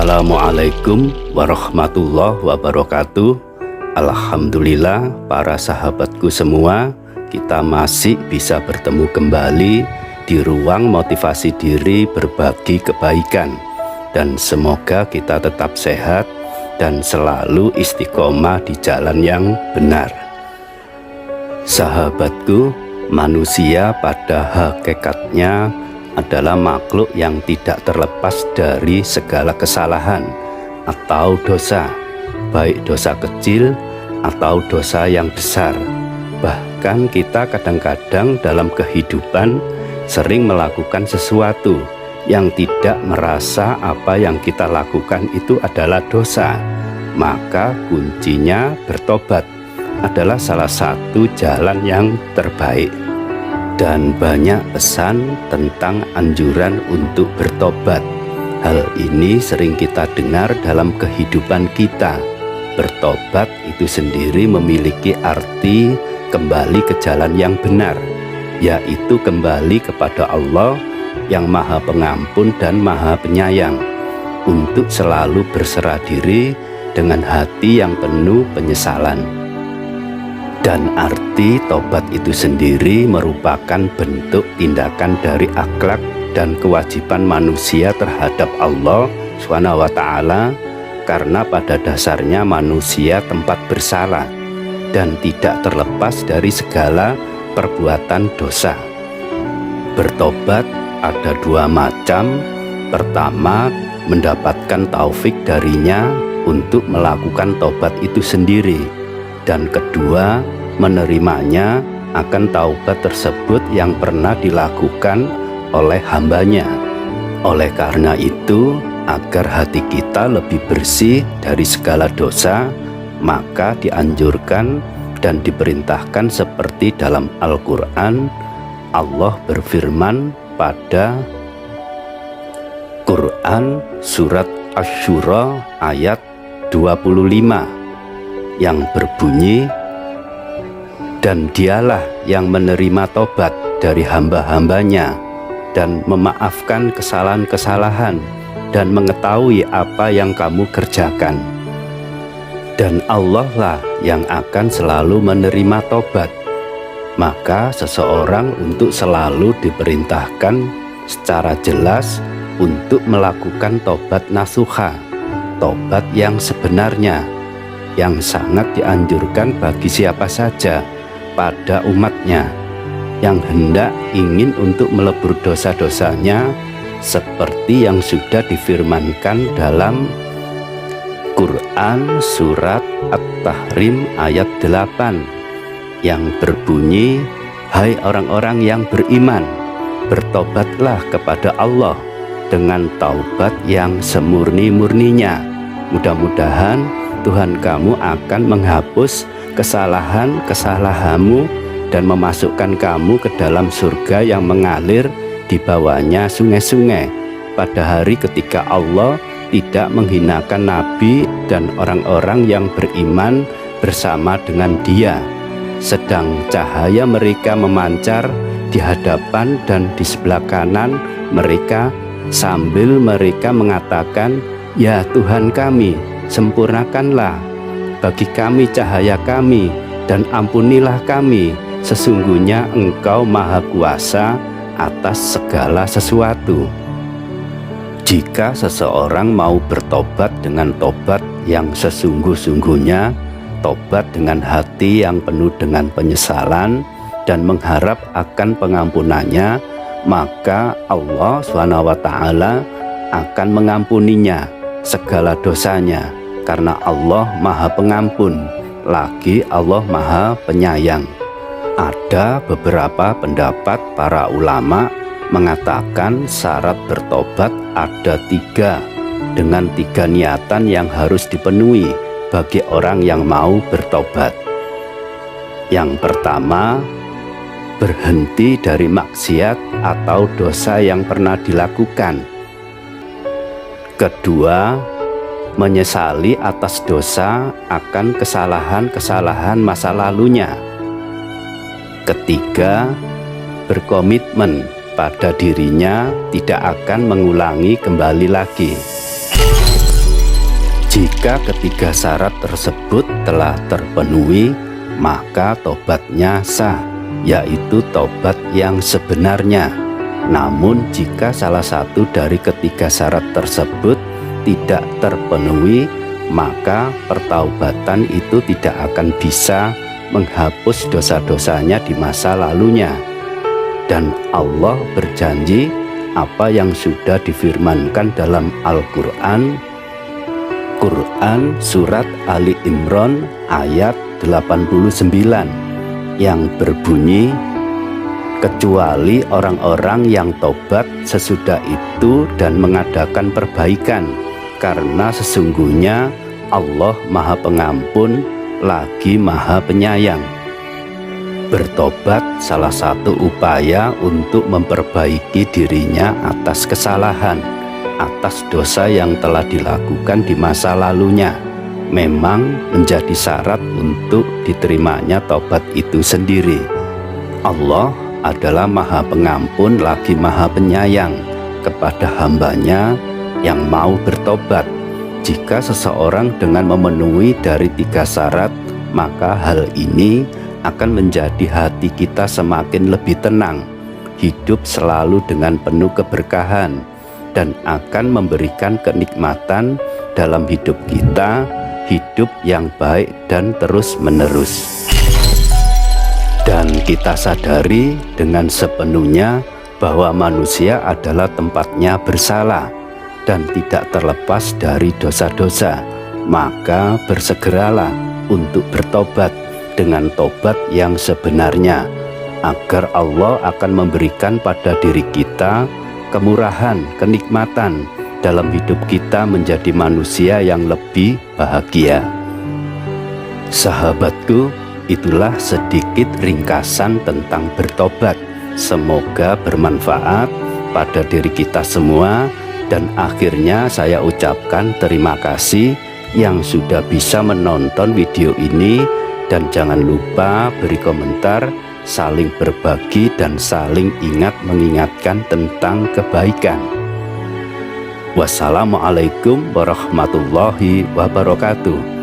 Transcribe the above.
Assalamualaikum warahmatullahi wabarakatuh. Alhamdulillah para sahabatku semua, kita masih bisa bertemu kembali di ruang motivasi diri berbagi kebaikan. Dan semoga kita tetap sehat dan selalu istiqomah di jalan yang benar. Sahabatku, manusia pada hakikatnya adalah makhluk yang tidak terlepas dari segala kesalahan atau dosa, baik dosa kecil atau dosa yang besar. Bahkan kita kadang-kadang dalam kehidupan sering melakukan sesuatu yang tidak merasa apa yang kita lakukan itu adalah dosa. Maka kuncinya bertobat adalah salah satu jalan yang terbaik. Dan banyak pesan tentang anjuran untuk bertobat. Hal ini sering kita dengar dalam kehidupan kita. Bertobat itu sendiri memiliki arti kembali ke jalan yang benar, yaitu kembali kepada Allah yang Maha Pengampun dan Maha Penyayang, untuk selalu berserah diri dengan hati yang penuh penyesalan. Dan arti tobat itu sendiri merupakan bentuk tindakan dari akhlak dan kewajiban manusia terhadap Allah SWT, karena pada dasarnya manusia tempat bersalah dan tidak terlepas dari segala perbuatan dosa. Bertobat ada dua macam. Pertama, mendapatkan taufik darinya untuk melakukan tobat itu sendiri, dan kedua, menerimanya akan taubat tersebut yang pernah dilakukan oleh hambanya. Oleh karena itu, agar hati kita lebih bersih dari segala dosa, maka dianjurkan dan diperintahkan seperti dalam Al-Quran. Allah berfirman pada Quran surat Asy-Syura ayat 25 yang berbunyi, dan dialah yang menerima tobat dari hamba-hambanya dan memaafkan kesalahan-kesalahan dan mengetahui apa yang kamu kerjakan. Dan Allah lah yang akan selalu menerima tobat. Maka seseorang untuk selalu diperintahkan secara jelas untuk melakukan tobat nasuha, tobat yang sebenarnya, yang sangat dianjurkan bagi siapa saja pada umatnya yang hendak ingin untuk melebur dosa-dosanya, seperti yang sudah difirmankan dalam Quran surat At-Tahrim ayat 8 yang berbunyi, hai orang-orang yang beriman, bertobatlah kepada Allah dengan taubat yang semurni-murninya. Mudah-mudahan Tuhan kamu akan menghapus kesalahan-kesalahanmu dan memasukkan kamu ke dalam surga yang mengalir di bawahnya sungai-sungai pada hari ketika Allah tidak menghinakan nabi dan orang-orang yang beriman bersama dengan dia, sedang cahaya mereka memancar di hadapan dan di sebelah kanan mereka, sambil mereka mengatakan, ya Tuhan kami, sempurnakanlah bagi kami cahaya kami dan ampunilah kami, sesungguhnya Engkau Maha Kuasa atas segala sesuatu. Jika seseorang mau bertobat dengan tobat yang sesungguh-sungguhnya, tobat dengan hati yang penuh dengan penyesalan dan mengharap akan pengampunannya, maka Allah SWT akan mengampuninya segala dosanya, karena Allah Maha Pengampun, lagi Allah Maha Penyayang. Ada beberapa pendapat para ulama mengatakan syarat bertobat ada 3, dengan 3 niatan yang harus dipenuhi bagi orang yang mau bertobat. Yang pertama, berhenti dari maksiat atau dosa yang pernah dilakukan. Kedua, menyesali atas dosa akan kesalahan-kesalahan masa lalunya. Ketiga, berkomitmen pada dirinya tidak akan mengulangi kembali lagi. Jika ketiga syarat tersebut telah terpenuhi, maka tobatnya sah, yaitu tobat yang sebenarnya. Namun jika salah satu dari ketiga syarat tersebut tidak terpenuhi, maka pertaubatan itu tidak akan bisa menghapus dosa-dosanya di masa lalunya. Dan Allah berjanji apa yang sudah difirmankan dalam Al-Quran surat Ali Imran ayat 89 yang berbunyi, kecuali orang-orang yang tobat sesudah itu dan mengadakan perbaikan, karena sesungguhnya Allah Maha Pengampun lagi Maha Penyayang. Bertobat salah satu upaya untuk memperbaiki dirinya atas kesalahan, atas dosa yang telah dilakukan di masa lalunya. Memang menjadi syarat untuk diterimanya tobat itu sendiri. Allah adalah Maha Pengampun lagi Maha Penyayang kepada hambanya yang mau bertobat. Jika seseorang dengan memenuhi dari 3 syarat, maka hal ini akan menjadi hati kita semakin lebih tenang, hidup selalu dengan penuh keberkahan, dan akan memberikan kenikmatan dalam hidup kita, hidup yang baik dan terus-menerus. Dan kita sadari dengan sepenuhnya bahwa manusia adalah tempatnya bersalah dan tidak terlepas dari dosa-dosa. Maka bersegeralah untuk bertobat dengan tobat yang sebenarnya, agar Allah akan memberikan pada diri kita kemurahan, kenikmatan dalam hidup kita menjadi manusia yang lebih bahagia. Sahabatku, itulah sedikit ringkasan tentang bertobat. Semoga bermanfaat pada diri kita semua, dan akhirnya saya ucapkan terima kasih yang sudah bisa menonton video ini, dan jangan lupa beri komentar, saling berbagi dan saling ingat mengingatkan tentang kebaikan. Wassalamualaikum warahmatullahi wabarakatuh.